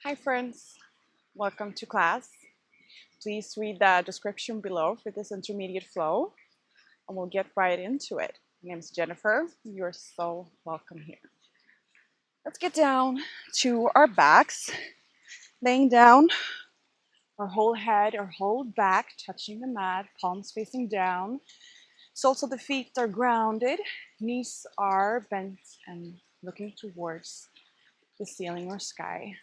Hi friends, welcome to class. Please read the description below for this intermediate flow and we'll get right into it. My name is Jennifer, you're so welcome here. Let's get down to our backs, laying down our whole head, our whole back touching the mat, palms facing down. Soles of the feet are grounded, knees are bent and looking towards the ceiling or sky.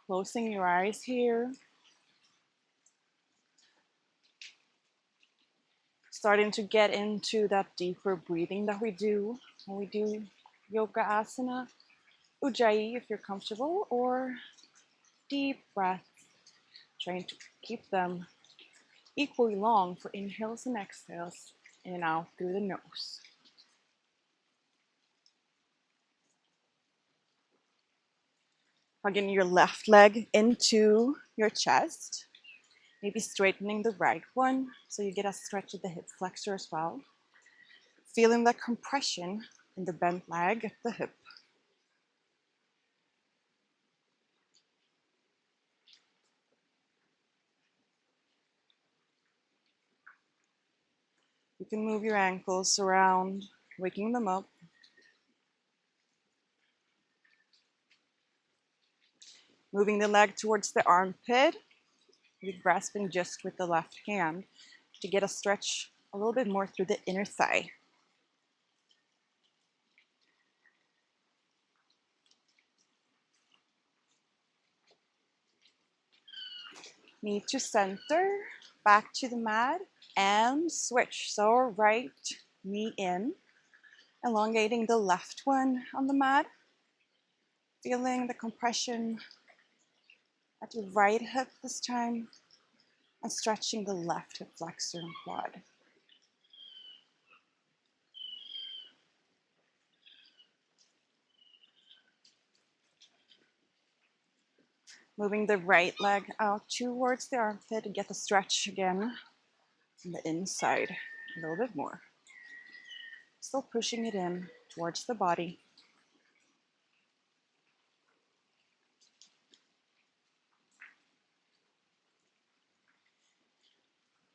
Closing your eyes here. Starting to get into that deeper breathing that we do when we do yoga asana, ujjayi if you're comfortable, or deep breaths, trying to keep them equally long for inhales and exhales, in and out through the nose. Hugging your left leg into your chest, maybe straightening the right one so you get a stretch of the hip flexor as well. Feeling that compression in the bent leg at the hip. You can move your ankles around, waking them up. Moving the leg towards the armpit, maybe grasping just with the left hand to get a stretch a little bit more through the inner thigh. Knee to center, back to the mat, and switch. So right knee in, elongating the left one on the mat, feeling the compression at your right hip this time, and stretching the left hip flexor and quad. Moving the right leg out towards the armpit to get the stretch again on the inside a little bit more. Still pushing it in towards the body.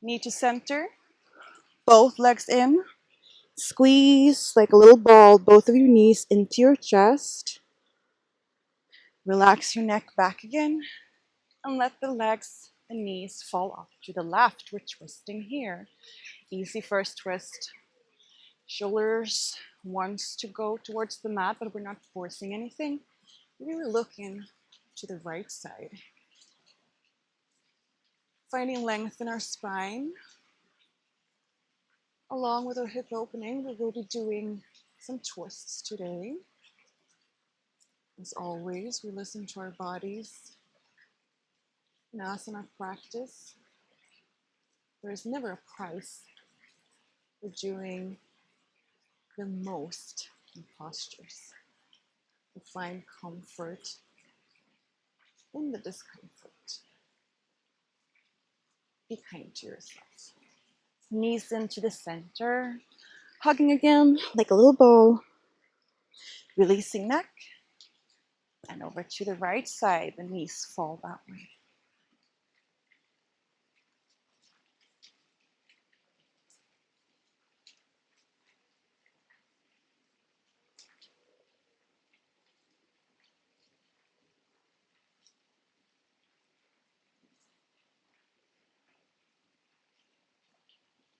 Knee to center, both legs in. Squeeze like a little ball, both of your knees into your chest. Relax your neck back again and let the legs and knees fall off to the left. We're twisting here. Easy first twist. Shoulders wants to go towards the mat, but we're not forcing anything. We're looking to the right side. Finding length in our spine. Along with our hip opening, we will be doing some twists today. As always, we listen to our bodies. In asana practice, there is never a price for doing the most in postures. To find comfort in the discomfort. Be kind to yourself. Knees into the center, hugging again like a little ball. Releasing neck, and over to the right side, the knees fall that way.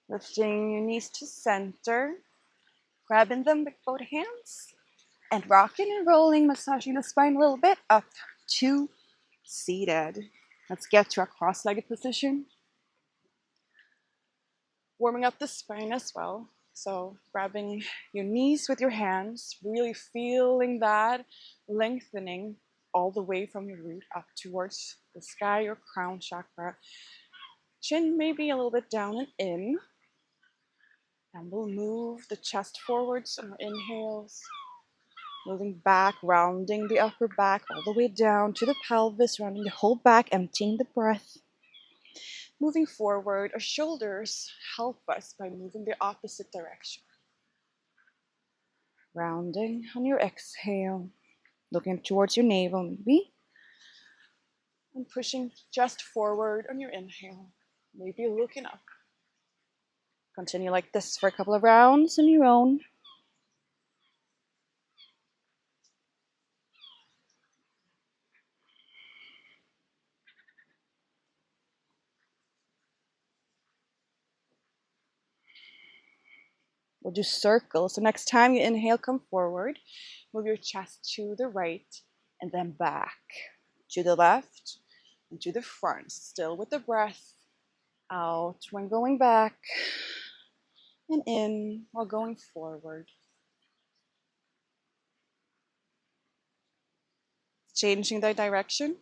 Lifting your knees to center, grabbing them with both hands, and rocking and rolling, massaging the spine a little bit up to seated. Let's get to a cross-legged position. Warming up the spine as well. So grabbing your knees with your hands, really feeling that lengthening all the way from your root up towards the sky, your crown chakra. Chin maybe a little bit down and in. And we'll move the chest forwards on our inhales. Moving back, rounding the upper back all the way down to the pelvis, rounding the whole back, emptying the breath. Moving forward, our shoulders help us by moving the opposite direction. Rounding on your exhale, looking towards your navel maybe. And pushing just forward on your inhale, maybe looking up. Continue like this for a couple of rounds on your own. We'll do circles. So next time you inhale, come forward. Move your chest to the right and then back. To the left and to the front. Still with the breath. Out when going back. And in while going forward. Changing the direction.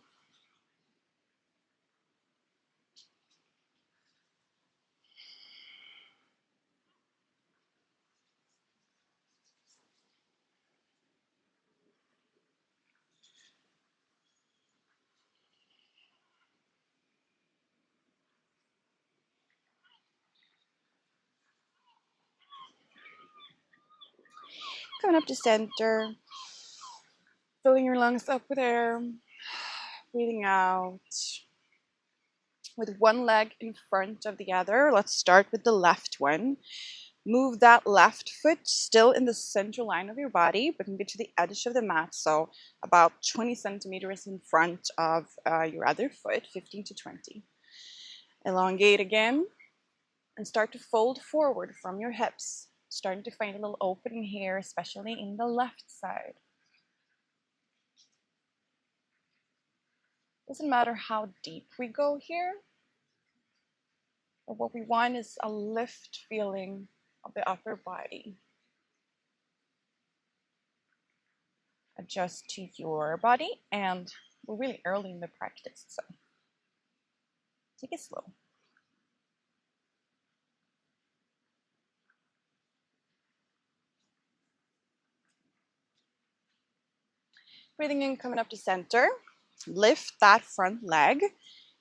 Coming up to center. Filling your lungs up with air. Breathing out. With one leg in front of the other. Let's start with the left one. Move that left foot still in the central line of your body, but maybe to the edge of the mat. So about 20 centimeters in front of your other foot, 15 to 20. Elongate again and start to fold forward from your hips. Starting to find a little opening here, especially in the left side. Doesn't matter how deep we go here, but what we want is a lift feeling of the upper body. Adjust to your body, and we're really early in the practice, so take it slow. Breathing in, coming up to center. Lift that front leg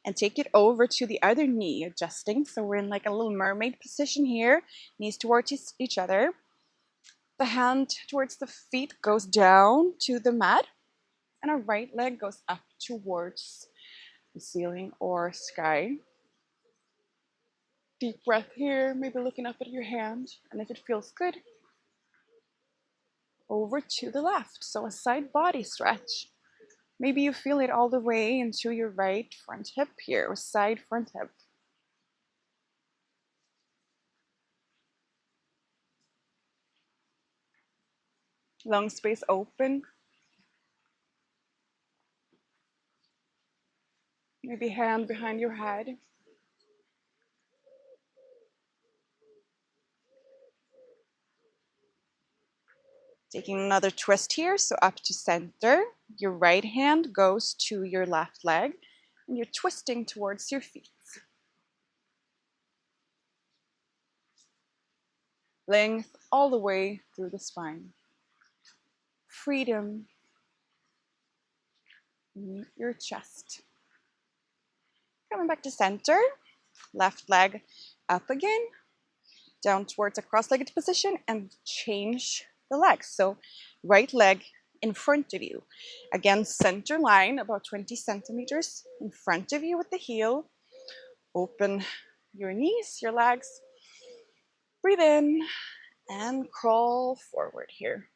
and take it over to the other knee, adjusting. So we're in like a little mermaid position here, knees towards each other. The hand towards the feet goes down to the mat, and our right leg goes up towards the ceiling or sky. Deep breath here, maybe looking up at your hand, and if it feels good, over to the left. So a side body stretch. Maybe you feel it all the way into your right front hip here, or side front hip. Lung space open. Maybe hand behind your head. Taking another twist here, so up to center. Your right hand goes to your left leg, and you're twisting towards your feet. Length all the way through the spine. Freedom. Meet your chest. Coming back to center. Left leg up again. Down towards a cross-legged position and change the legs. So right leg in front of you. Again, center line, about 20 centimeters in front of you with the heel. Open your knees, your legs. Breathe in and crawl forward here.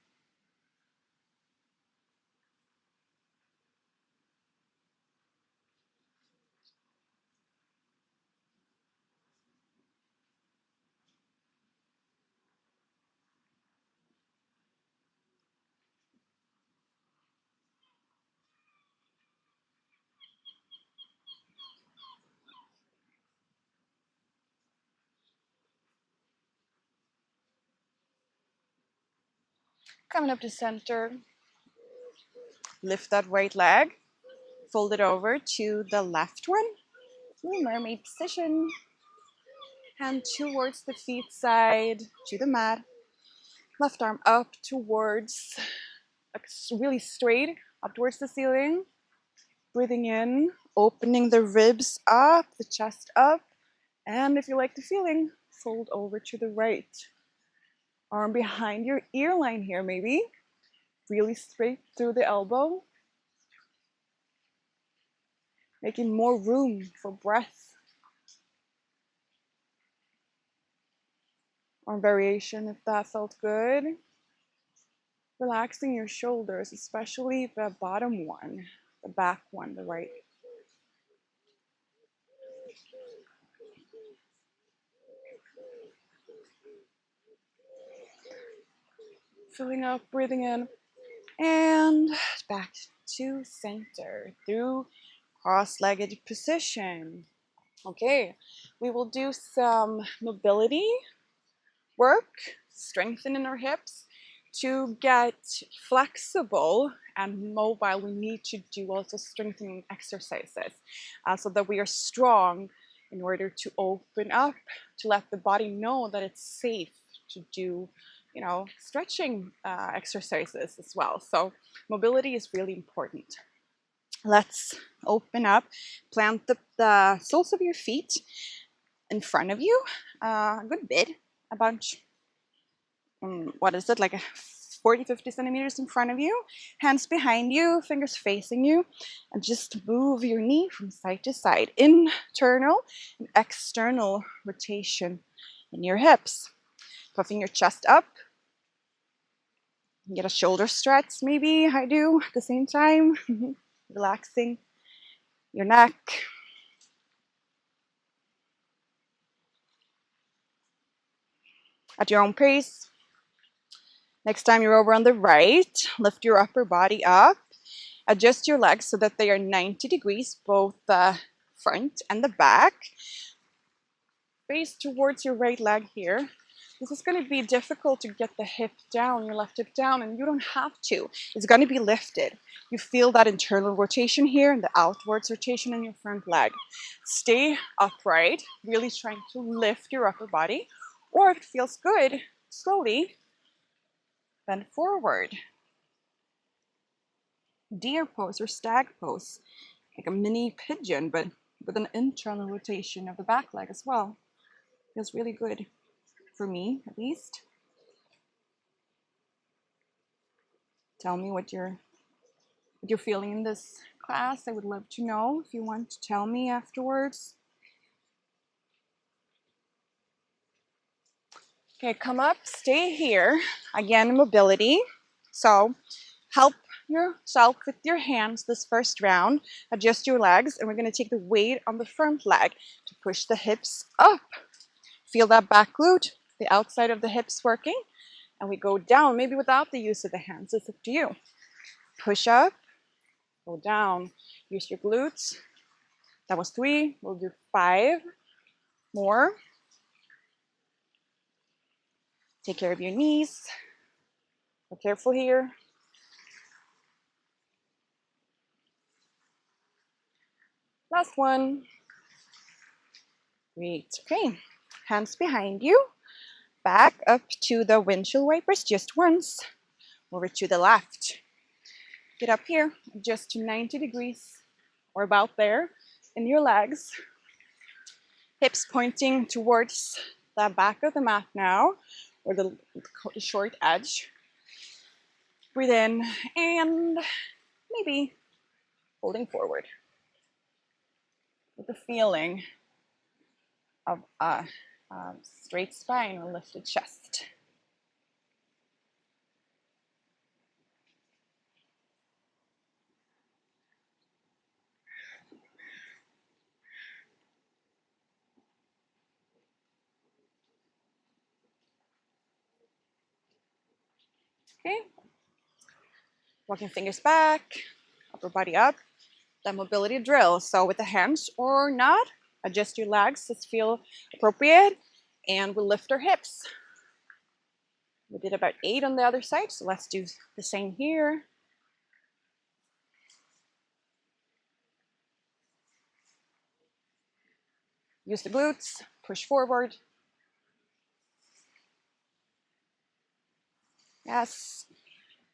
Coming up to center, lift that right leg, fold it over to the left one. Little mermaid position. Hand towards the feet side, to the mat. Left arm up towards, really straight, up towards the ceiling. Breathing in, opening the ribs up, the chest up. And if you like the feeling, fold over to the right. Arm behind your ear line here, maybe. Really straight through the elbow. making more room for breath or variation if that felt good. Relaxing your shoulders, especially the bottom one, the back one, the right. Filling up, breathing in, and back to center through cross-legged position. Okay, we will do some mobility work, strengthening our hips. To get flexible and mobile, we need to do also strengthening exercises so that we are strong in order to open up, to let the body know that it's safe to do, stretching exercises as well. So mobility is really important. Let's open up, plant the soles of your feet in front of you, a good bit, about what is it, like a 40-50 centimeters in front of you, hands behind you, fingers facing you, and just move your knee from side to side. Internal and external rotation in your hips. Puffing your chest up. Get a shoulder stretch, maybe I do at the same time. Relaxing your neck. At your own pace. Next time you're over on the right, lift your upper body up. Adjust your legs so that they are 90 degrees, both the front and the back. Face towards your right leg here. This is going to be difficult to get the hip down, your left hip down, and you don't have to. It's going to be lifted. You feel that internal rotation here and the outwards rotation in your front leg. Stay upright, really trying to lift your upper body, or if it feels good, slowly bend forward. Deer pose or stag pose, like a mini pigeon, but with an internal rotation of the back leg as well. Feels really good, for me at least. Tell me what you're feeling in this class. I would love to know if you want to tell me afterwards. Okay, come up, stay here. Again, mobility. So help yourself with your hands this first round. Adjust your legs, and we're going to take the weight on the front leg to push the hips up. Feel that back glute, the outside of the hips working. And we go down, maybe without the use of the hands. It's up to you. Push up, go down. Use your glutes. That was 3. We'll do 5 more. Take care of your knees. Be careful here. Last one. Great. Okay. Hands behind you. Back up to the windshield wipers just once. Over to the left. Get up here. Adjust to 90 degrees or about there in your legs. Hips pointing towards the back of the mat now, or the short edge. Breathe in and maybe holding forward with the feeling of a straight spine or lifted chest. Okay. Walking fingers back, upper body up. The mobility drill. So with the hands or not, adjust your legs as feel appropriate, and we'll lift our hips. We did about 8 on the other side, so let's do the same here. Use the glutes, push forward. Yes.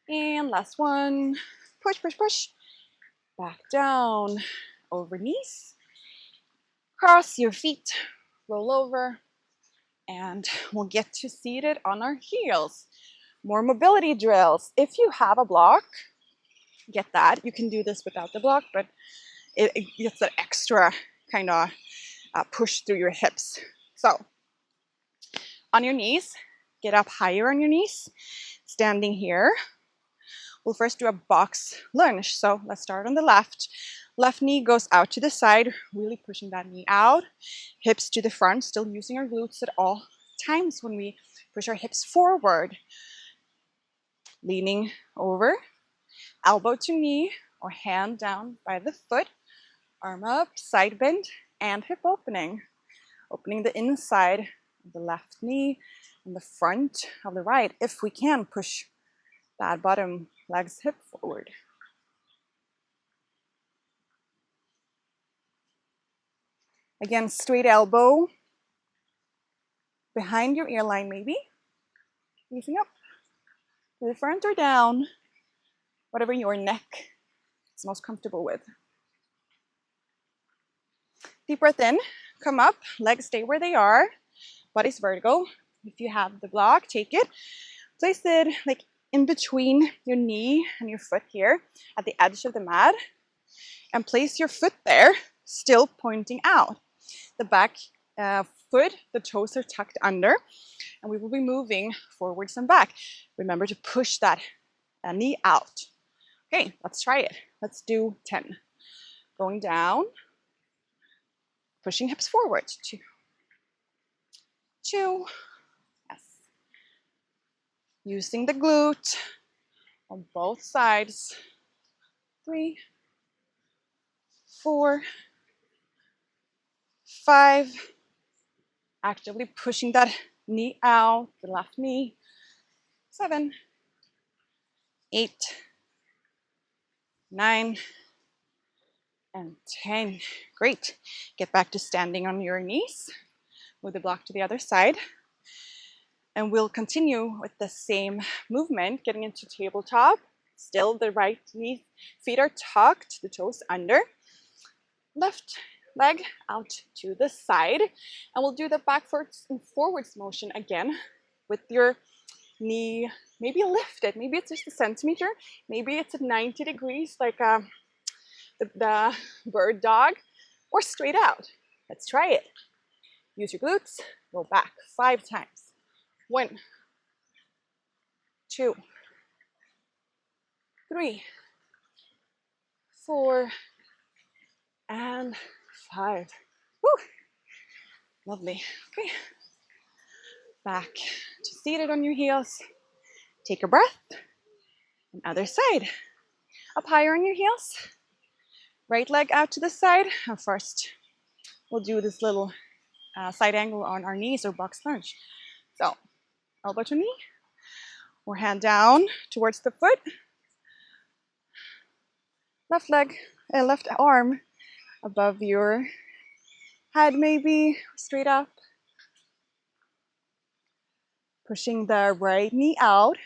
And last one. Push, push, push. Back down, over knees. Cross your feet, roll over, and we'll get to seated on our heels. More mobility drills. If you have a block, get that. You can do this without the block, but it gets that extra kind of push through your hips. So on your knees, get up higher on your knees, standing here. We'll first do a box lunge. So let's start on the left. Left knee goes out to the side, really pushing that knee out. Hips to the front, still using our glutes at all times when we push our hips forward. Leaning over, elbow to knee or hand down by the foot. Arm up, side bend, and hip opening. Opening the inside of the left knee and the front of the right. If we can, push that bottom leg's hip forward. Again, straight elbow behind your ear line maybe. Facing up to the front or down, whatever your neck is most comfortable with. Deep breath in, come up, legs stay where they are, body's vertical. If you have the block, take it. Place it like in between your knee and your foot here at the edge of the mat. And place your foot there, still pointing out. The back foot, the toes are tucked under, and we will be moving forwards and back. Remember to push that knee out. Okay, let's try it. Let's do 10. Going down, pushing hips forward. 2. 2. Yes. Using the glute on both sides. 3. 4. 5. Actively pushing that knee out, the left knee. 7. 8. 9. And 10. Great. Get back to standing on your knees. Move the block to the other side. And we'll continue with the same movement, getting into tabletop. Still the right knee, feet are tucked, the toes under. Left leg out to the side. And we'll do the backwards and forwards motion again with your knee maybe lifted. Maybe it's just a centimeter. Maybe it's at 90 degrees like the bird dog, or straight out. Let's try it. Use your glutes, go back 5 times. 1, 2, 3, 4, and 5. Woo! Lovely. Okay. Back to seated on your heels. Take a breath. And other side. Up higher on your heels. Right leg out to the side. And first, we'll do this little side angle on our knees or box lunge. So, elbow to knee, or hand down towards the foot. Left leg, left arm above your head maybe, straight up. Pushing the right knee out.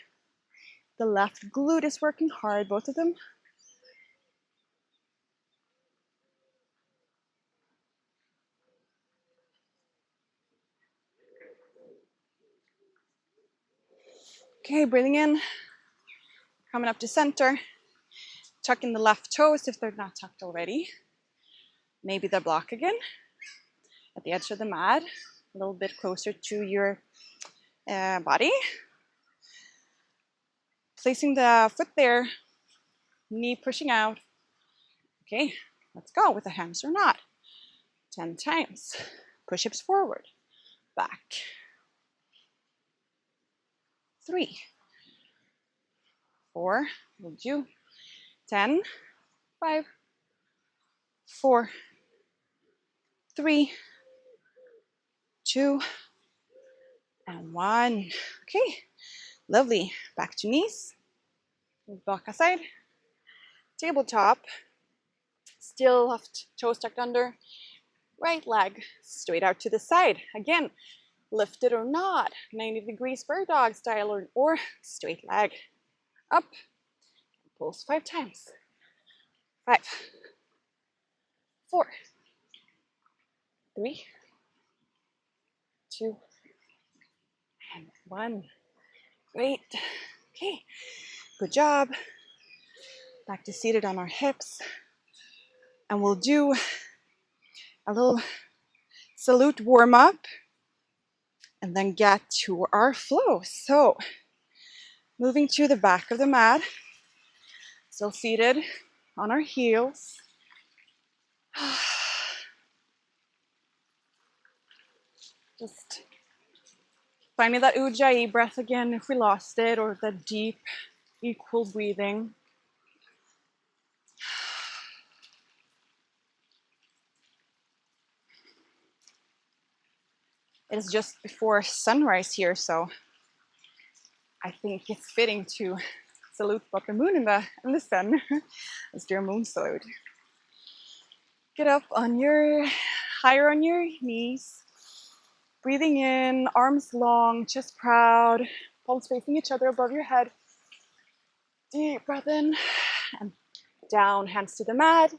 The left glute is working hard, both of them. Okay, breathing in, coming up to center. Tucking the left toes if they're not tucked already. Maybe the block again at the edge of the mat, a little bit closer to your body. Placing the foot there, knee pushing out. Okay, let's go with the hands or not. 10 times. Push hips forward, back. 3, 4, we'll do 10, 5, 4, 3, 2, and 1. Okay, lovely. Back to knees. Back aside. Tabletop. Still left toes tucked under. Right leg straight out to the side. Again, lifted or not. 90 degrees bird dog style or straight leg. Up. Pulse 5 times. 5, 4, 3, 2, and 1. Great. Okay. Good job. Back to seated on our hips. And we'll do a little salute warm up and then get to our flow. So moving to the back of the mat, still seated on our heels. Just finding that ujjayi breath again if we lost it, or that deep, equal breathing. It is just before sunrise here, so I think it's fitting to salute both the moon and the sun. Let's do a moon salute. Get up on higher on your knees. Breathing in, arms long, chest proud, palms facing each other above your head. Deep breath in and down, hands to the mat.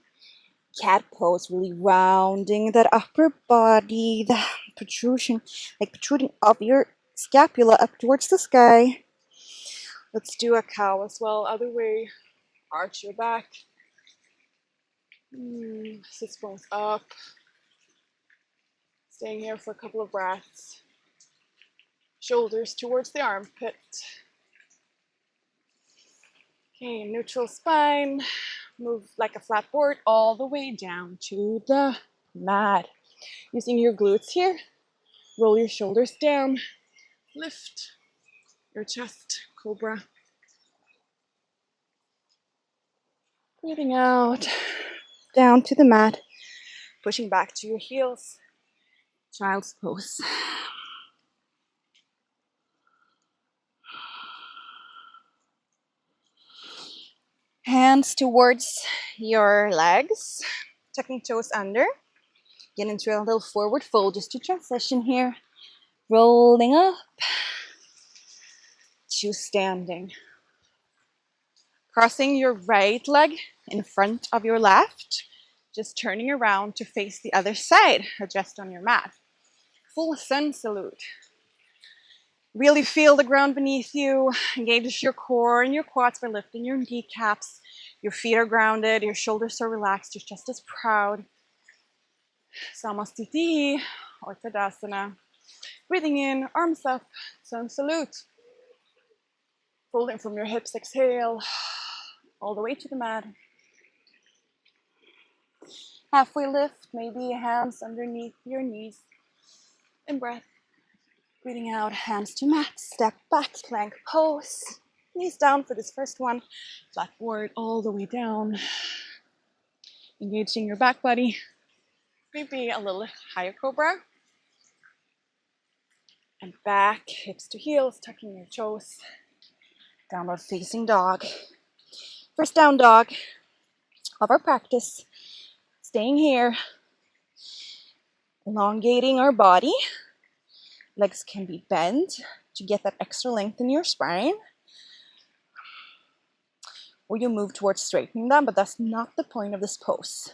Cat pose, really rounding that upper body, the protrusion, like protruding of your scapula up towards the sky. Let's do a cow as well, other way. Arch your back. Sits bones up. Staying here for a couple of breaths. Shoulders towards the armpit. Okay, neutral spine. Move like a flat board all the way down to the mat. Using your glutes here. Roll your shoulders down. Lift your chest, cobra. Breathing out. Down to the mat. Pushing back to your heels. Child's pose. Hands towards your legs, tucking toes under. Get into a little forward fold just to transition here. Rolling up to standing. Crossing your right leg in front of your left. Just turning around to face the other side. Adjust on your mat. Full sun salute. Really feel the ground beneath you. Engage your core and your quads by lifting your kneecaps. Your feet are grounded. Your shoulders are relaxed. Your chest is proud. Samastiti or Tadasana. Breathing in, arms up, sun salute. Folding from your hips, exhale. All the way to the mat. Halfway lift, maybe hands underneath your knees. And breath. Breathing out, hands to mat, step back, plank pose. Knees down for this first one. Flat forward all the way down. Engaging your back body. Maybe a little higher cobra. And back, hips to heels, tucking your toes. Downward facing dog. First down dog of our practice. Staying here. Elongating our body. Legs can be bent to get that extra length in your spine. Or you move towards straightening them, but that's not the point of this pose.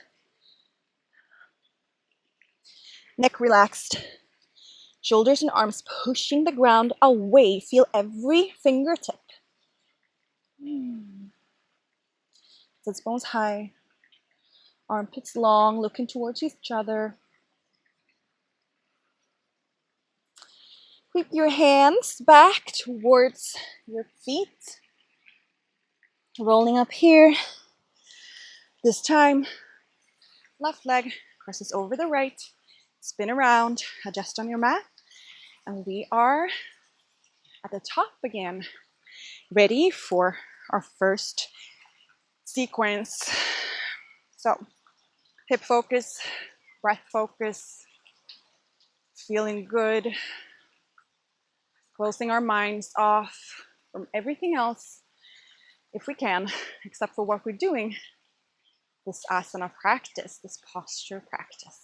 Neck relaxed. Shoulders and arms pushing the ground away. Feel every fingertip. Sits bones high. Armpits long, looking towards each other. Keep your hands back towards your feet. Rolling up here. This time, left leg crosses over the right. Spin around, adjust on your mat. And we are at the top again. Ready for our first sequence. So, hip focus, breath focus, feeling good. Closing our minds off from everything else, if we can, except for what we're doing, this asana practice, this posture practice.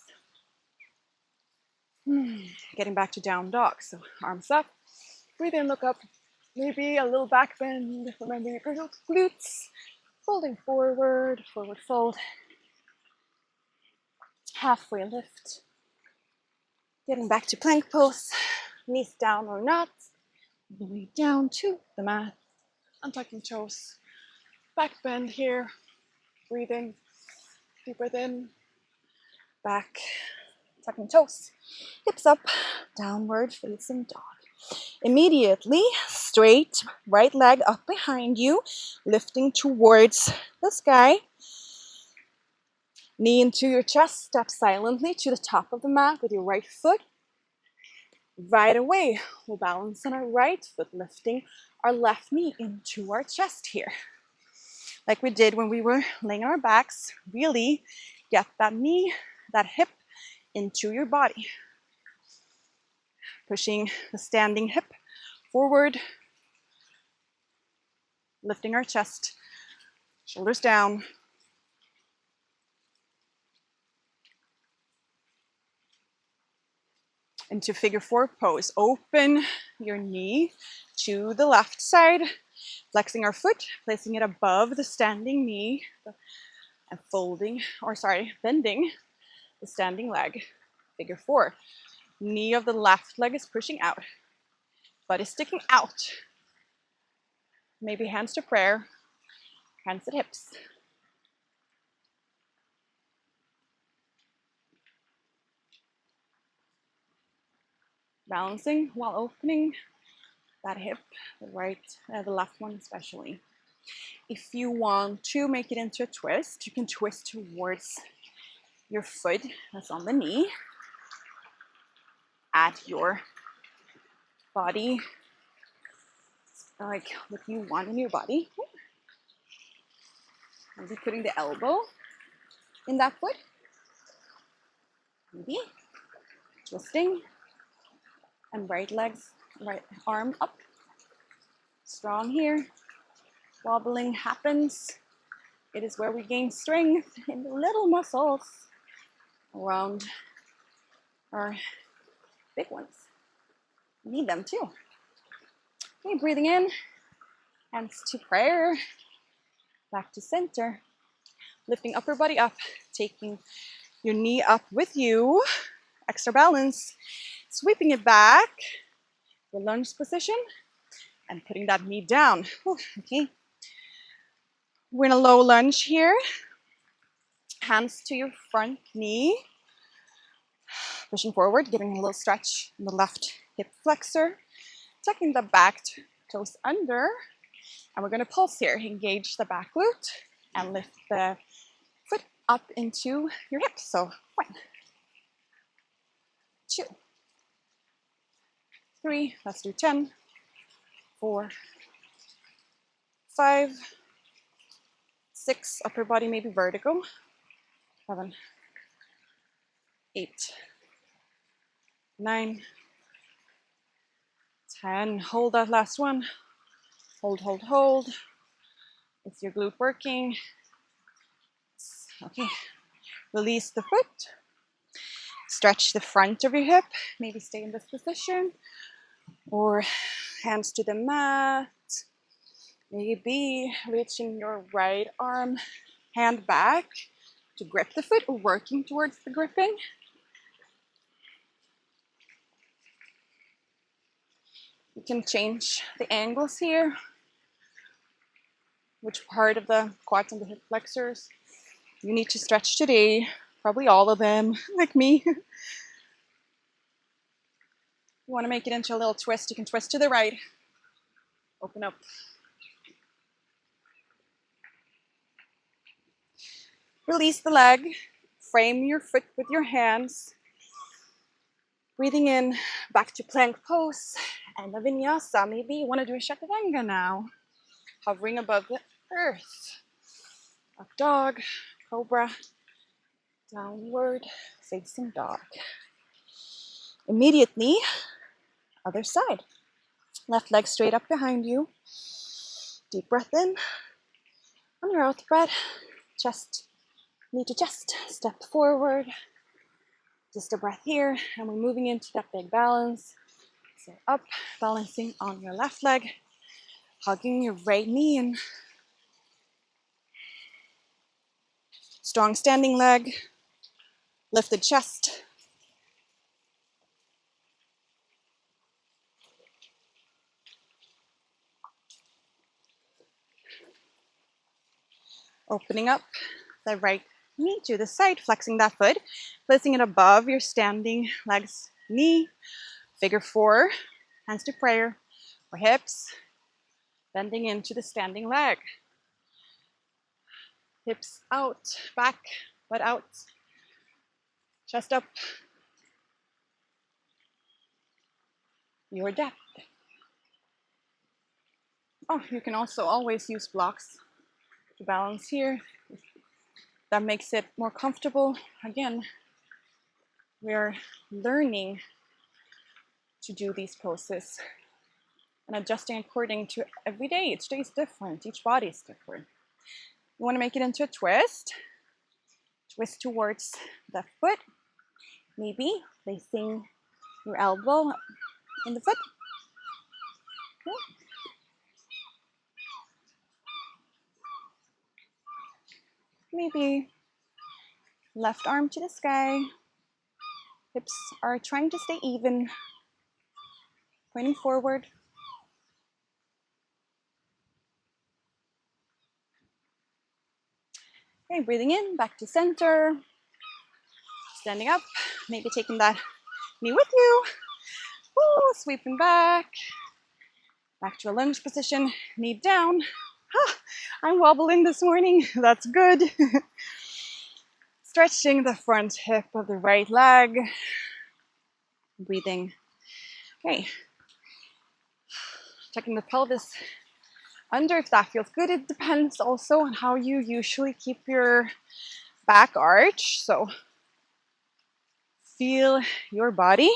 Getting back to down dog, so arms up, breathe in, look up, maybe a little back bend, remember your glutes, folding forward, forward fold, halfway lift, getting back to plank pose, knees down or not, all the way down to the mat, untucking toes, back bend here, breathing, Deep breath in, back, tucking toes, hips up, downward facing dog. Immediately, straight right leg up behind you, lifting towards the sky. Knee into your chest, step silently to the top of the mat with your right foot. Right away, we'll balance on our right foot, lifting our left knee into our chest here. Like we did when we were laying on our backs, really get that knee, that hip into your body. Pushing the standing hip forward, lifting our chest, shoulders down. Into figure four pose. Open your knee to the left side, flexing our foot, placing it above the standing knee, and bending the standing leg. Figure four. Knee of the left leg is pushing out. Butt is sticking out. Maybe hands to prayer, hands at hips. Balancing while opening that hip, the left one especially. If you want to make it into a twist, you can twist towards your foot that's on the knee. Add your body, like what you want in your body. Maybe putting the elbow in that foot. Maybe twisting. And right arm up. Strong here. Wobbling happens. It is where we gain strength in the little muscles around our big ones. We need them too. Okay, breathing in, hands to prayer, back to center. Lifting upper body up, taking your knee up with you, extra balance. Sweeping it back, the lunge position, and putting that knee down. Okay. We're in a low lunge here. Hands to your front knee. Pushing forward, giving a little stretch in the left hip flexor. Tucking the back toes under. And we're going to pulse here. Engage the back glute and lift the foot up into your hips. So 1, 2, 3, let's do 10, 4, 5, 6, upper body maybe vertical, 7, 8, 9, 10, hold that last one, hold, it's your glute working, okay, release the foot, stretch the front of your hip, maybe stay in this position, or hands to the mat, maybe reaching your right arm, hand back to grip the foot or working towards the gripping. You can change the angles here, which part of the quads and the hip flexors you need to stretch today. Probably all of them, like me. You want to make it into a little twist, you can twist to the right. Open up. Release the leg. Frame your foot with your hands. Breathing in, back to plank pose. And the vinyasa. Maybe you want to do a chaturanga now. Hovering above the earth. Up dog, cobra, downward facing dog. Immediately, other side. Left leg straight up behind you. Deep breath in. On your out breath, knee to chest, step forward. Just a breath here, and we're moving into that big balance. So up, balancing on your left leg, hugging your right knee in. Strong standing leg, lifted chest. Opening up the right knee to the side, flexing that foot, placing it above your standing legs, knee, figure 4, hands to prayer, or hips, bending into the standing leg. Hips out, back, butt out, chest up, your depth. Oh, you can also always use blocks to balance here. That makes it more comfortable. Again, we are learning to do these poses and adjusting according to every day. Each day is different, each body is different. You want to make it into a twist. Twist towards the foot, maybe placing your elbow in the foot. Okay. Maybe left arm to the sky. Hips are trying to stay even, pointing forward. Okay, breathing in, back to center. Standing up, maybe taking that knee with you. Ooh, sweeping back. Back to a lunge position, knee down. Ah, I'm wobbling this morning, that's good. Stretching the front hip of the right leg. Breathing. Okay. Tucking the pelvis under if that feels good. It depends also on how you usually keep your back arch. So feel your body.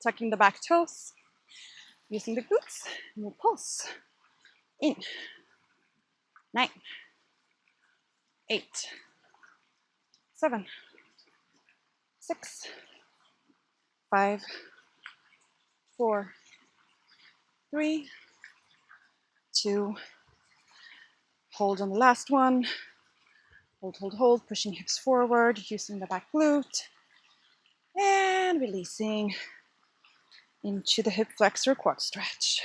Tucking the back toes. Using the glutes. And we'll pulse. In. 9. 8. 7. 6. 5. 4. 3. 2. Hold on the last one. Hold, hold, hold. Pushing hips forward, using the back glute. And releasing into the hip flexor quad stretch.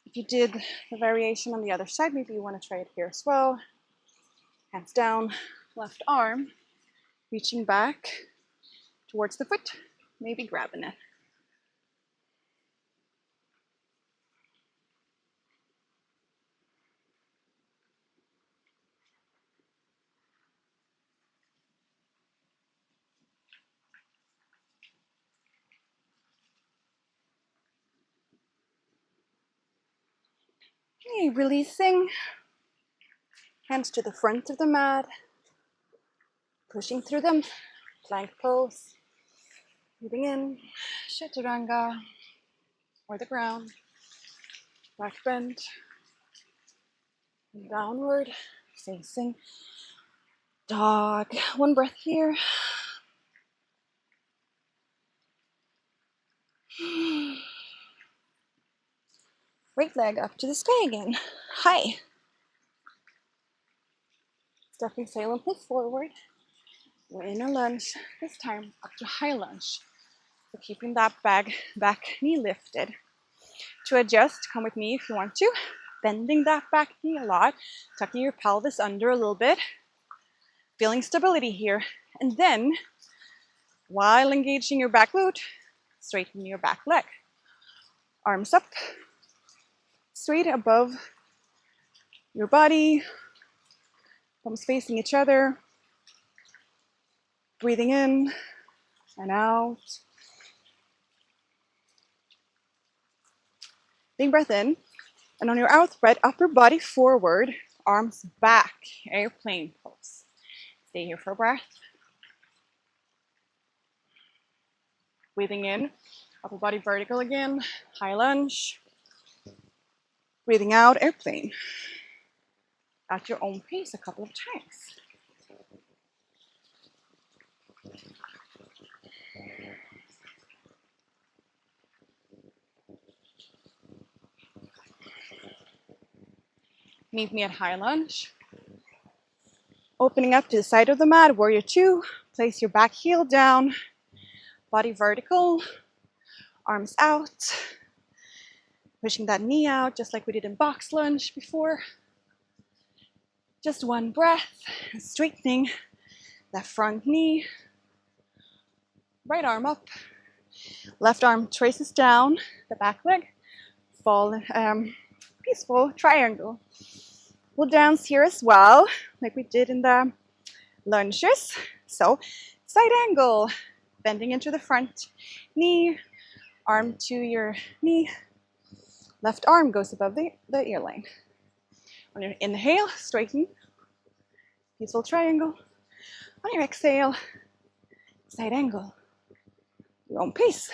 If you did the variation on the other side, maybe you want to try it here as well. Hands down, left arm, reaching back towards the foot, maybe grabbing it. Okay, releasing, hands to the front of the mat, pushing through them, plank pose. Breathing in, chaturanga, or the ground, back bend, and downward, facing dog. One breath here. Right leg up to the sky again. High. Stepping silently forward. We're in a lunge, this time up to high lunge. So keeping that back knee lifted. To adjust, come with me if you want to. Bending that back knee a lot, tucking your pelvis under a little bit. Feeling stability here. And then, while engaging your back glute, straighten your back leg. Arms up, straight above your body. Palms facing each other. Breathing in and out. Big breath in. And on your out breath, upper body forward, arms back, airplane pose. Stay here for a breath. Breathing in, upper body vertical again, high lunge. Breathing out, airplane. At your own pace a couple of times. Meet me at high lunge. Opening up to the side of the mat, warrior 2. Place your back heel down, body vertical, arms out. Pushing that knee out, just like we did in box lunge before. Just one breath, straightening left front knee, right arm up, left arm traces down the back leg, fall, peaceful triangle. We'll dance here as well, like we did in the lunges. So, side angle, bending into the front knee, arm to your knee, left arm goes above the ear line. On your inhale, straighten, peaceful triangle. On your exhale, side angle, your own pace.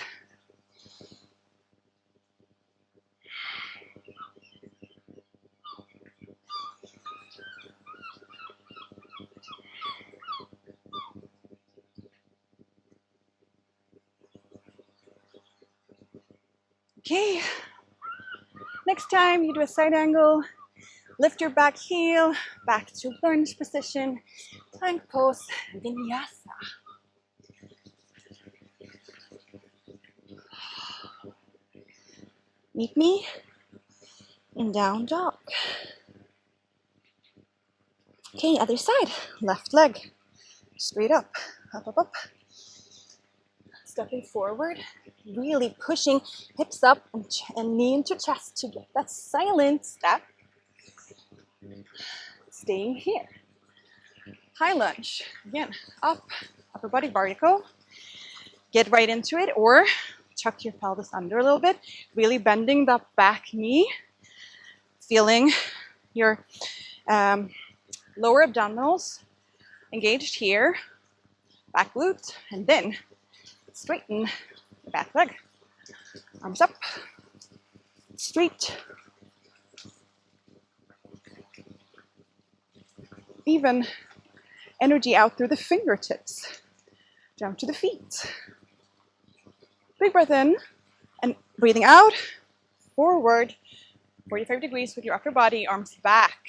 Okay, next time you do a side angle, lift your back heel, back to lunge position, plank pose, vinyasa. Meet me in down dog. Okay, other side, left leg, straight up, up, up, up. Stepping forward, really pushing hips up and knee into chest to get that silent step. Staying here. High lunge, again, up, upper body vertical. Get right into it, or tuck your pelvis under a little bit, really bending that back knee, feeling your lower abdominals engaged here, back glutes, and then straighten the back leg. Arms up, straight. Even energy out through the fingertips, down to the feet. Big breath in, and breathing out, forward, 45 degrees with your upper body, arms back.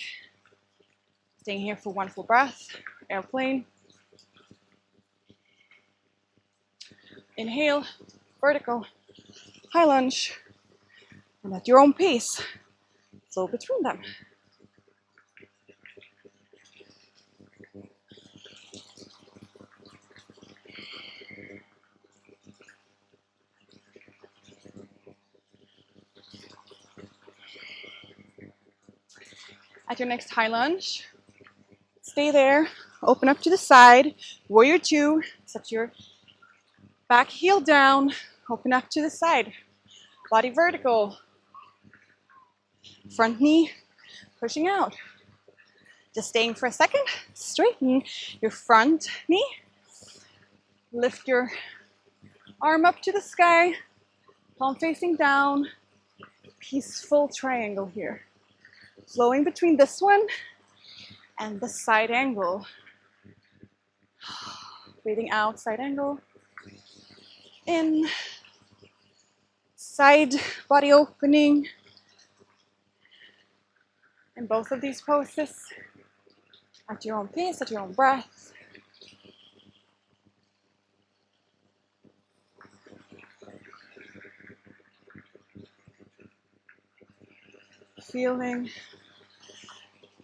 Staying here for one full breath, airplane. Inhale, vertical, high lunge, and at your own pace, flow between them. At your next high lunge, stay there, open up to the side, warrior two, set your back heel down, open up to the side, body vertical, front knee pushing out. Just staying for a second, straighten your front knee, lift your arm up to the sky, palm facing down, peaceful triangle here. Flowing between this one and the side angle. Breathing out, side angle. In, side body opening. In both of these poses, at your own pace, at your own breath. Feeling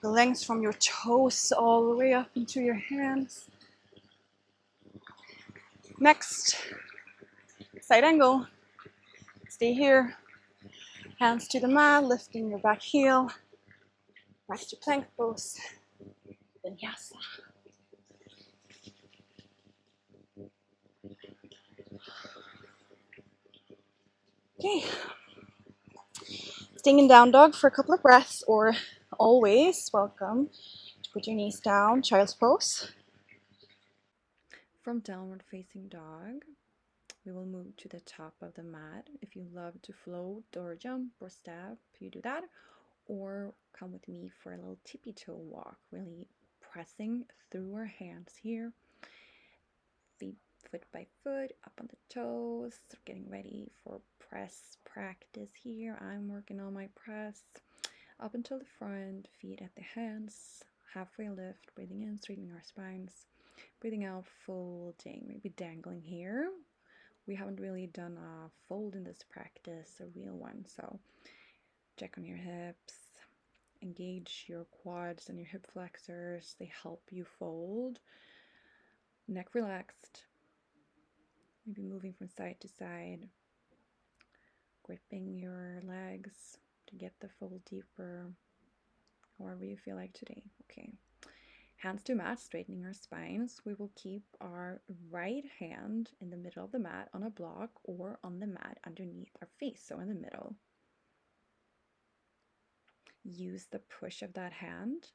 the length from your toes all the way up into your hands. Next, side angle. Stay here. Hands to the mat, lifting your back heel. Back to plank pose. Vinyasa. Okay. Staying in down dog for a couple of breaths, or always welcome to put your knees down, child's pose. From downward facing dog, we will move to the top of the mat. If you love to float or jump or step, you do that. Or come with me for a little tippy toe walk, really pressing through our hands here. Feet foot by foot, up on the toes, getting ready for press practice here. I'm working on my press. Up until the front, feet at the hands, halfway lift, breathing in, straightening our spines. Breathing out, folding, maybe dangling here. We haven't really done a fold in this practice, a real one, so check on your hips. engage your quads and your hip flexors. They help you fold. Neck relaxed. Maybe moving from side to side. Gripping your legs to get the fold deeper. However you feel like today. Okay. Hands to mat, straightening our spines. We will keep our right hand in the middle of the mat on a block or on the mat underneath our face, so in the middle. Use the push of that hand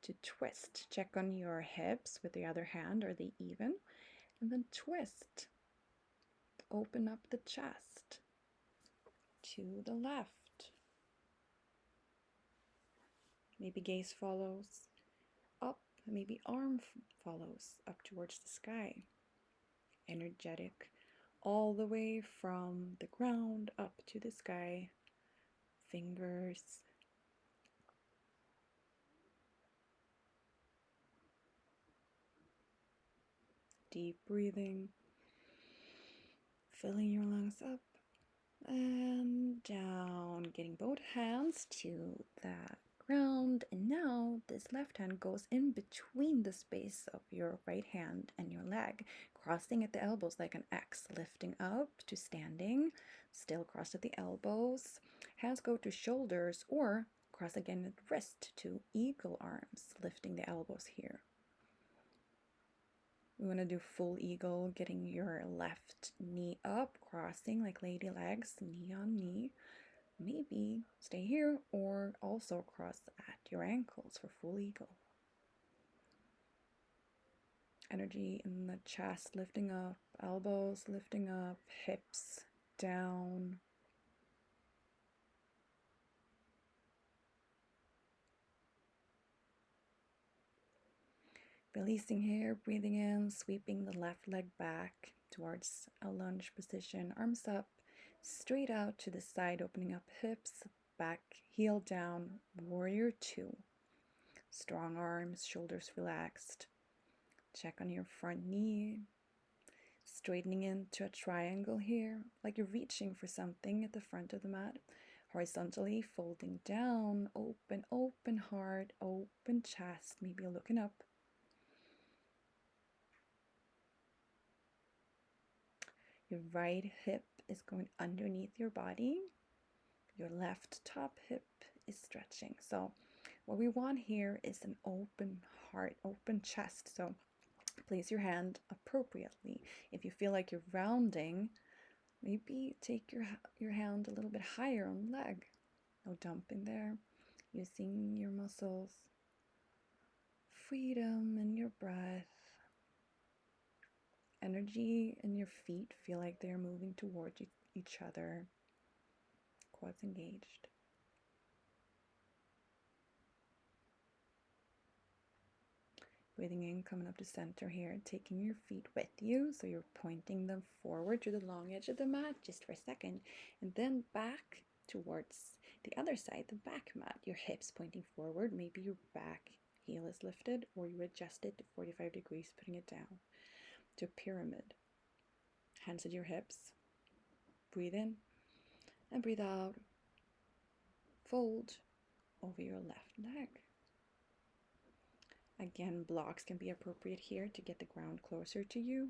to twist. Check on your hips with the other hand, are they even? And then twist. Open up the chest to the left. Maybe gaze follows up, maybe arm follows up towards the sky. Energetic all the way from the ground up to the sky. Fingers. Deep breathing. Filling your lungs up and down. Getting both hands to the ground. And now this left hand goes in between the space of your right hand and your leg, crossing at the elbows like an X, lifting up to standing, still crossed at the elbows. Hands go to shoulders or cross again at wrist to eagle arms, lifting the elbows here. We want to do full eagle, getting your left knee up, crossing like lady legs, knee on knee. Maybe stay here or also cross at your ankles for full eagle. Energy in the chest lifting up, elbows lifting up, hips down. Releasing here, breathing in, sweeping the left leg back towards a lunge position, arms up, straight out to the side, opening up hips, back, heel down, warrior two. Strong arms, shoulders relaxed. Check on your front knee, straightening into a triangle here, like you're reaching for something at the front of the mat. Horizontally folding down, open heart, open chest, maybe looking up. Your right hip is going underneath your body. Your left top hip is stretching. So what we want here is an open heart, open chest. So place your hand appropriately. If you feel like you're rounding, maybe take your hand a little bit higher on the leg. No dumping there. Using your muscles. Freedom in your breath. Energy in your feet, feel like they're moving towards each other. Quads engaged. Breathing in, coming up to center here, taking your feet with you, so you're pointing them forward to the long edge of the mat just for a second, and then back towards the other side, the back mat. Your hips pointing forward, maybe your back heel is lifted, or you adjust it to 45 degrees, putting it down to a pyramid. Hands at your hips. Breathe in and breathe out. Fold over your left leg. Again, blocks can be appropriate here to get the ground closer to you.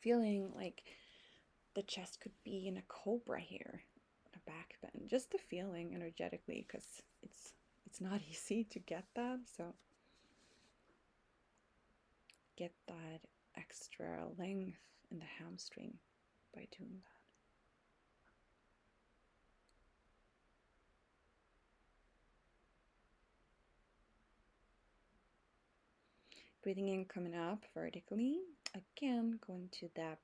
Feeling like the chest could be in a cobra here, a back bend. Just the feeling energetically, because it's not easy to get that. So get that extra length in the hamstring by doing that. Breathing in, coming up vertically. Again, going to that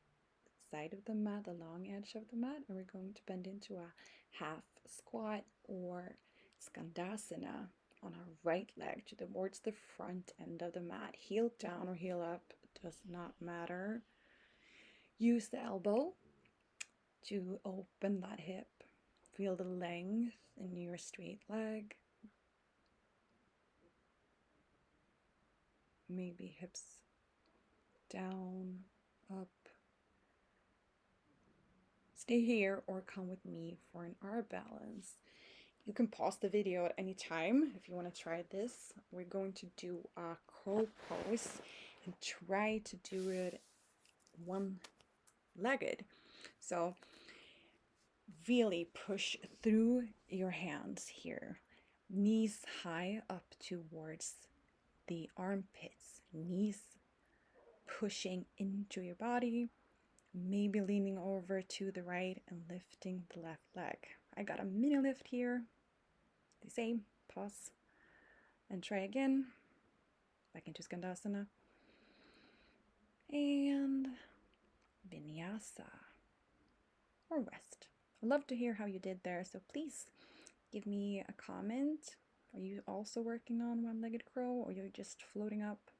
side of the mat, the long edge of the mat, and we're going to bend into a half squat or skandasana on our right leg towards the front end of the mat. Heel down or heel up, does not matter. Use the elbow to open that hip. Feel the length in your straight leg. Maybe hips down, up. Stay here or come with me for an arm balance. You can pause the video at any time if you want to try this. We're going to do a crow pose and try to do it one-legged. So really push through your hands here. Knees high up towards the armpits. Knees pushing into your body. Maybe leaning over to the right and lifting the left leg. I got a mini lift here. The same. Pause and try again. Back into Skandasana. And Vinyasa or rest. I'd love to hear how you did there, so please give me a comment. Are you also working on one-legged crow, or you're just floating up?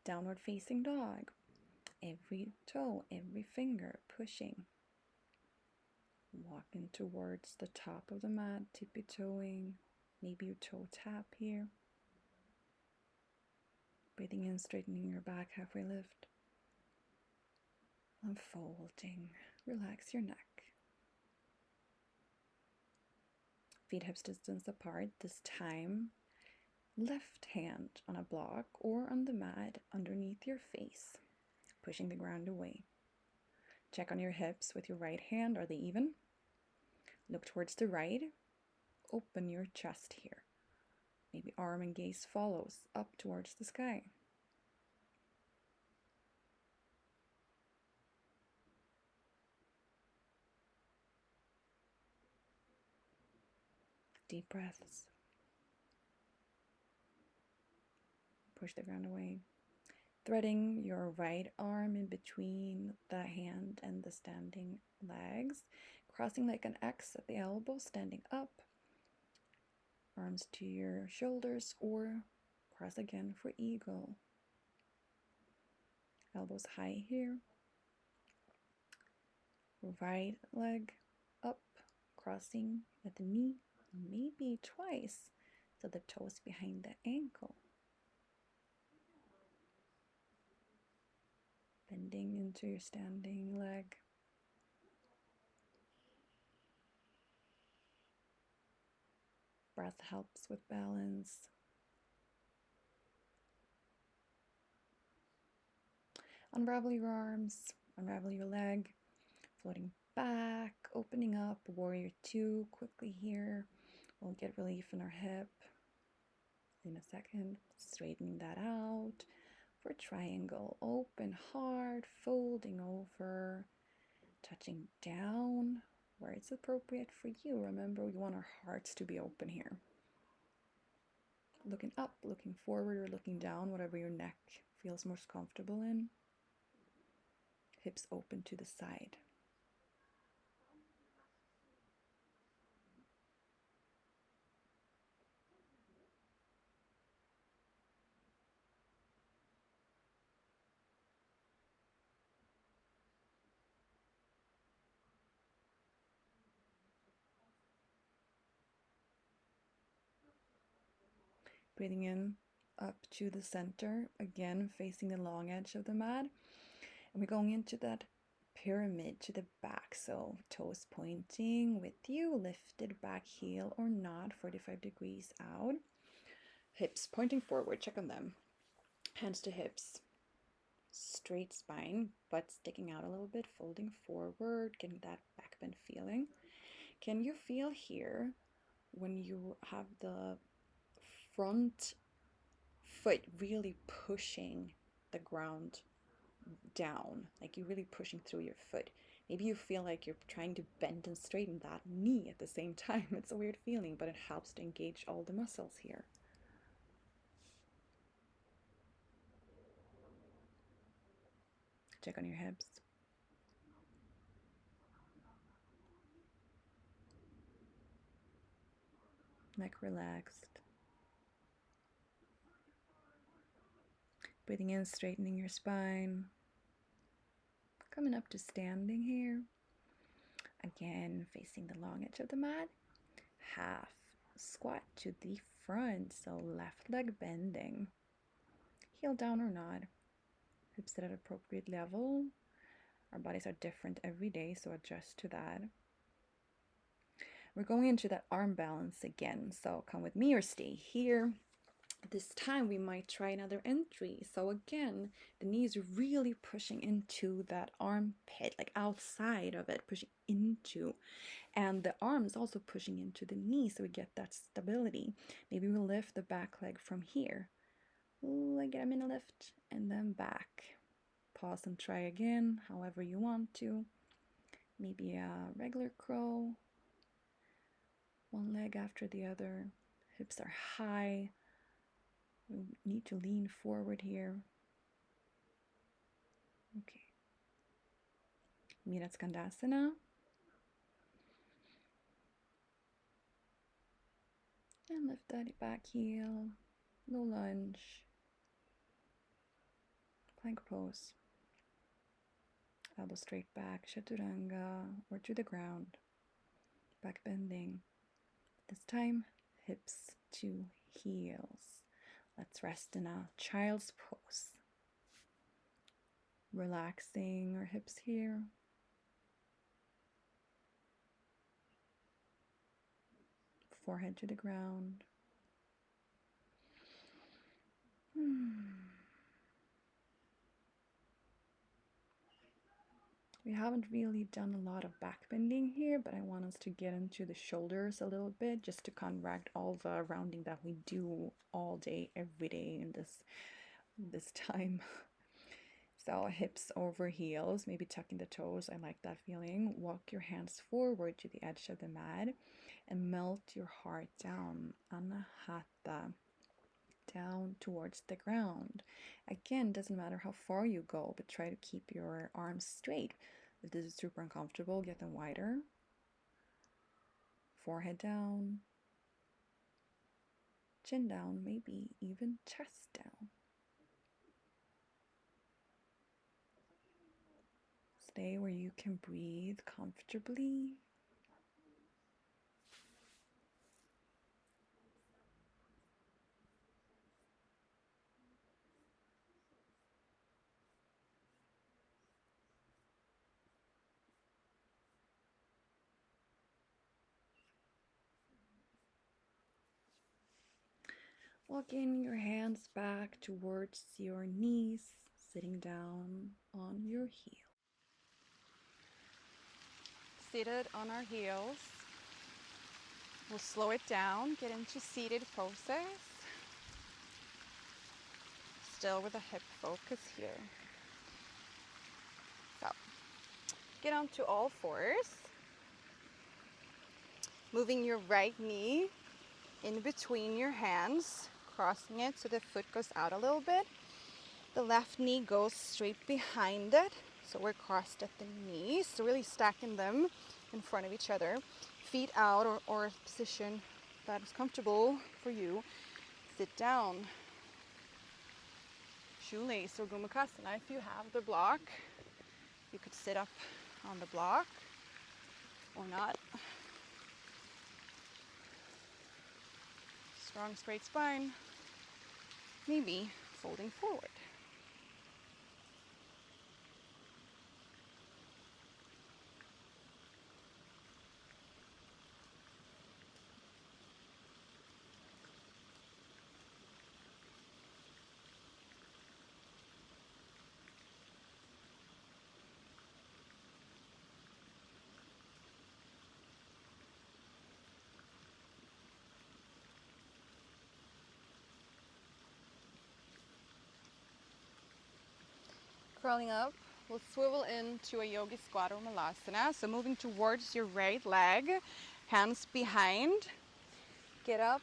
Downward facing dog. Every toe, every finger pushing. Walking towards the top of the mat, tippy-toeing. Maybe you toe tap here. Breathing in, straightening your back, halfway lift. Unfolding. Relax your neck. Feet hips distance apart. This time, left hand on a block or on the mat underneath your face, pushing the ground away. Check on your hips with your right hand. Are they even? Look towards the right. Open your chest here. Maybe arm and gaze follows up towards the sky. Deep breaths. Push the ground away. Threading your right arm in between the hand and the standing legs. Crossing like an X at the elbow, standing up. Arms to your shoulders or cross again for eagle. Elbows high here. Right leg up, crossing at the knee, maybe twice, so the toes behind the ankle. Bending into your standing leg. Breath helps with balance. Unravel your arms, unravel your leg, floating back, opening up, warrior two quickly here. We'll get relief in our hip in a second, straightening that out. For triangle, open hard, folding over, touching down where it's appropriate for you. Remember, we want our hearts to be open here. Looking up, looking forward, or looking down, whatever your neck feels most comfortable in. Hips open to the side. Breathing in up to the center, again facing the long edge of the mat. And we're going into that pyramid to the back. So toes pointing with you, lifted back heel or not, 45 degrees out. Hips pointing forward, check on them. Hands to hips. Straight spine, butt sticking out a little bit, folding forward, getting that back bend feeling. Can you feel here when you have the front foot really pushing the ground down, like you're really pushing through your foot? Maybe you feel like you're trying to bend and straighten that knee at the same time. It's a weird feeling, but it helps to engage all the muscles here. Check on your hips. Neck relaxed. Breathing in, straightening your spine. Coming up to standing here. Again, facing the long edge of the mat. Half squat to the front, so left leg bending. Heel down or not. Hips at an appropriate level. Our bodies are different every day, so adjust to that. We're going into that arm balance again, so come with me or stay here. This time we might try another entry. So again, the knees really pushing into that armpit, like outside of it, pushing into. And the arms also pushing into the knee, so we get that stability. Maybe we'll lift the back leg from here. Get a mini lift and then back. Pause and try again, however you want to. Maybe a regular crow. One leg after the other. Hips are high. We need to lean forward here. Okay. Mira Skandasana. And lift that back heel. Low lunge. Plank pose. Elbow straight back. Chaturanga. Or to the ground. Back bending. This time, hips to heels. Let's rest in a child's pose. Relaxing our hips here. Forehead to the ground. We haven't really done a lot of back bending here, but I want us to get into the shoulders a little bit just to counteract all the rounding that we do all day, every day in this time. So hips over heels, maybe tucking the toes. I like that feeling. Walk your hands forward to the edge of the mat and melt your heart down. Anahata. Down towards the ground. Again, doesn't matter how far you go, but try to keep your arms straight. If this is super uncomfortable, get them wider. Forehead down. Chin down, maybe even chest down. Stay where you can breathe comfortably. Walking your hands back towards your knees, sitting down on your heel. Seated on our heels, we'll slow it down, get into seated poses. Still with a hip focus here. So, get onto all fours. Moving your right knee in between your hands, crossing it so the foot goes out a little bit. The left knee goes straight behind it, so we're crossed at the knees, so really stacking them in front of each other. Feet out or a position that is comfortable for you. Sit down. Shoelace or Gomukhasana if you have the block. You could sit up on the block or not. Strong straight spine. Maybe folding forward. Curling up, we'll swivel into a yogi squat or malasana. So moving towards your right leg, hands behind. Get up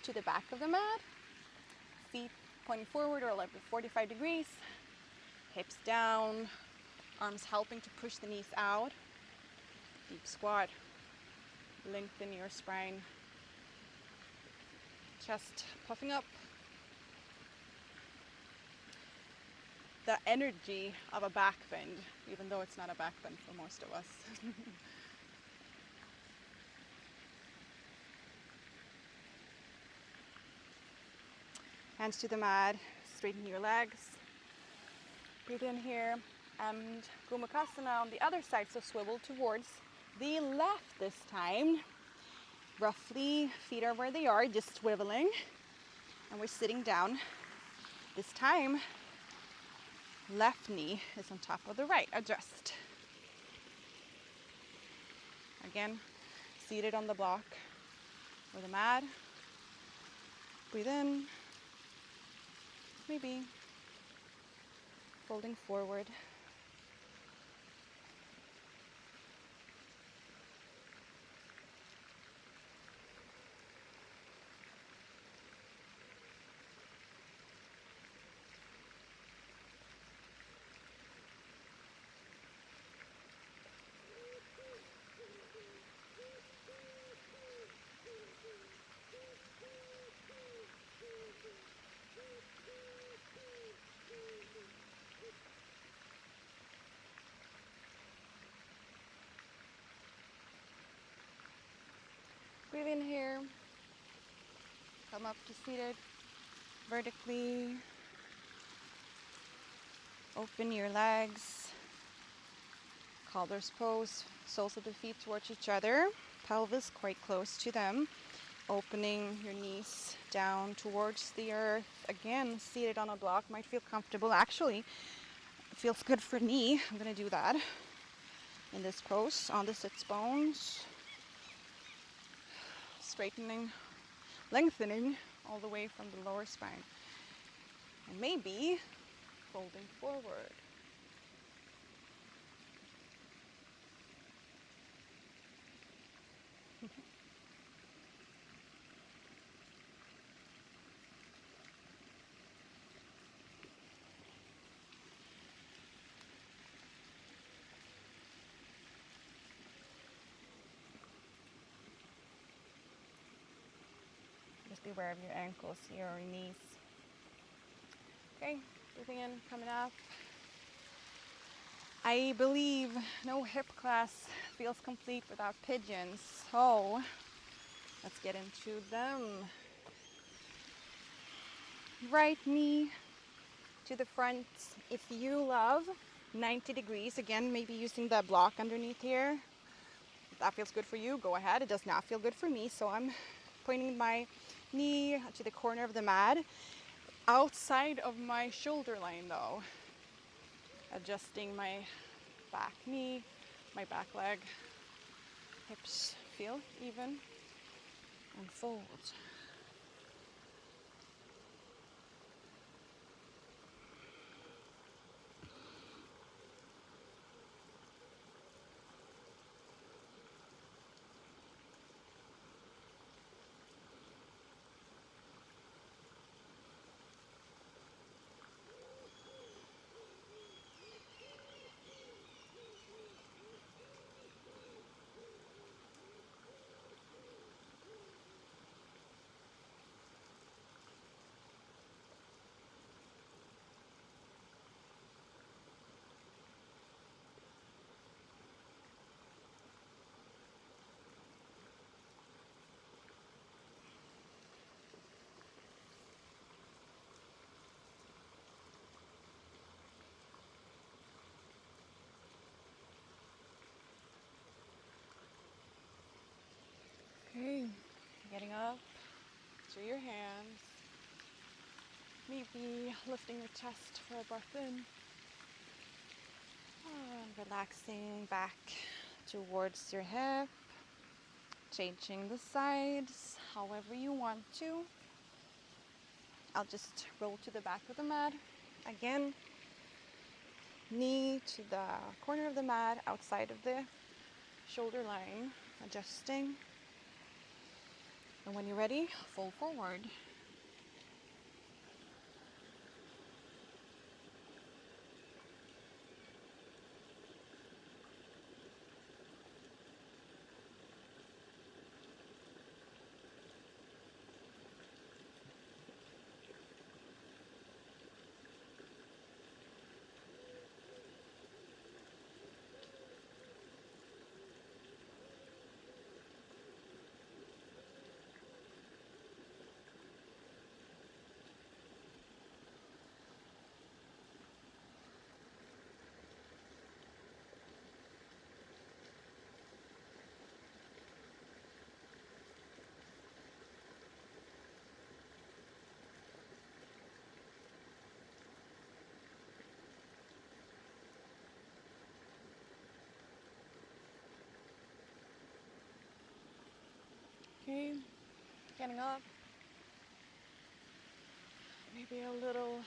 to the back of the mat. Feet pointing forward or like 45 degrees. Hips down, arms helping to push the knees out. Deep squat. Lengthen your spine. Chest puffing up. The energy of a back bend, even though it's not a back bend for most of us. Hands to the mat, straighten your legs. Breathe in here, And Gomukhasana on the other side, so swivel towards the left this time. Roughly, feet are where they are, just swiveling. And we're sitting down. This time, left knee is on top of the right. Adjust. Again, seated on the block or the mat. Breathe in. Maybe folding forward. Breathe in here. Come up to seated vertically. Open your legs. Calder's pose. Soles of the feet towards each other. Pelvis quite close to them. Opening your knees down towards the earth. Again, seated on a block. Might feel comfortable. Actually, it feels good for knee. I'm going to do that in this pose on the sits bones. Straightening, lengthening all the way from the lower spine. And maybe folding forward. Just be aware of your ankles here or knees. Okay, breathing in, coming up. I believe no hip class feels complete without pigeons. So let's get into them. Right knee to the front. If you love 90 degrees, again, maybe using the block underneath here. If that feels good for you, go ahead. It does not feel good for me, so I'm pointing my knee to the corner of the mat, outside of my shoulder line though. Adjusting my back knee, my back leg. Hips feel even. And fold. Okay, getting up to your hands. Maybe lifting your chest for a breath in. And relaxing back towards your hip. Changing the sides however you want to. I'll just roll to the back of the mat. Again, knee to the corner of the mat, outside of the shoulder line. Adjusting. And when you're ready, fold forward. Okay, getting up. Maybe a little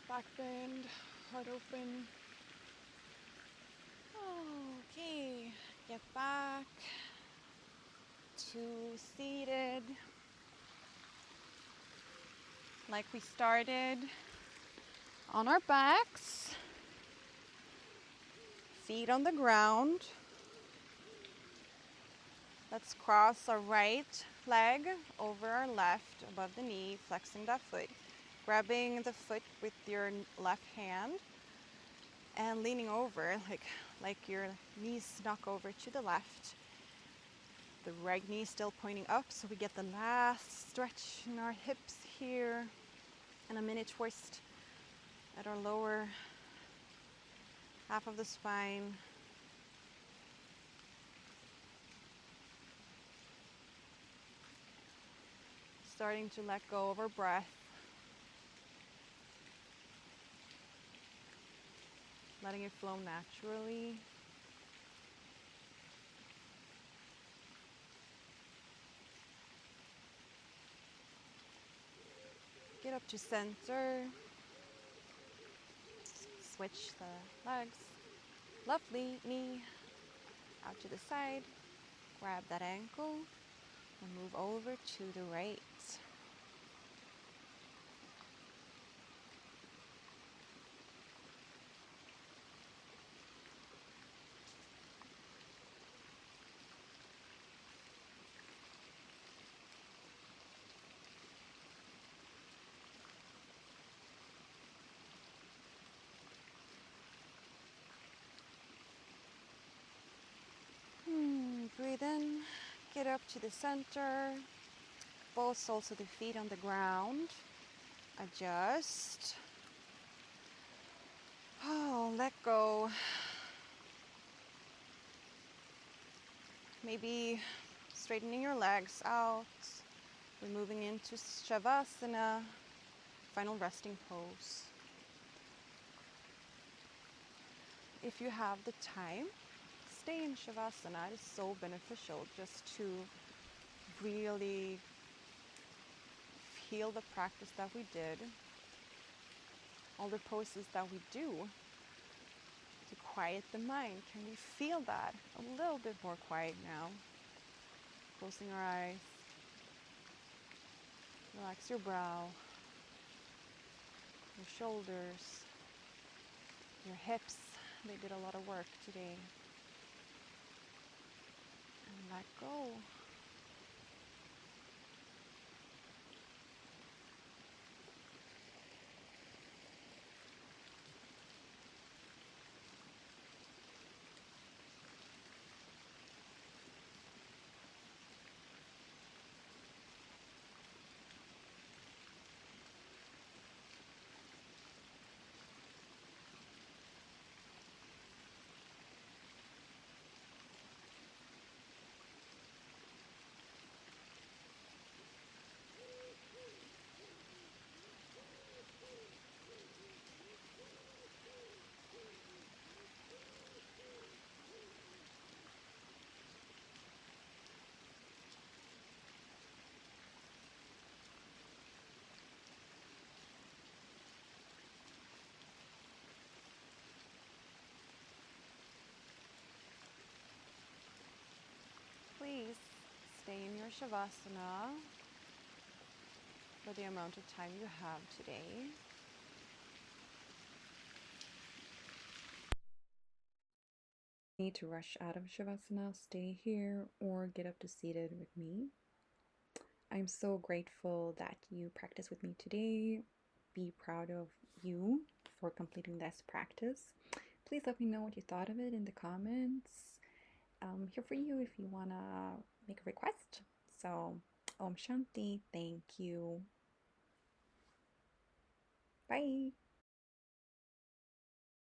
back bend, heart open. Okay, get back to seated. Like we started, on our backs, feet on the ground. Let's cross our right leg over our left above the knee, flexing that foot. Grabbing the foot with your left hand and leaning over, like your knees snuck over to the left. The right knee still pointing up, so we get the last stretch in our hips here. And a mini twist at our lower half of the spine. Starting to let go of our breath. Letting it flow naturally. Get up to center. Switch the legs. Lovely. Knee out to the side. Grab that ankle and move over to the right. Breathe in, get up to the center, both soles of the feet on the ground. Adjust. Oh, let go. Maybe straightening your legs out. We're moving into Shavasana, final resting pose. If you have the time, stay in Shavasana. It is so beneficial just to really feel the practice that we did, all the poses that we do to quiet the mind. Can we feel that a little bit more quiet now? Closing our eyes. Relax your brow, your shoulders, your hips. They did a lot of work today. And let go. Please stay in your Shavasana for the amount of time you have today. Need to rush out of Shavasana, stay here, or get up to seated with me. I'm so grateful that you practiced with me today. Be proud of you for completing this practice. Please let me know what you thought of it in the comments. I'm here for you if you want to make a request. So, Om Shanti, thank you. Bye.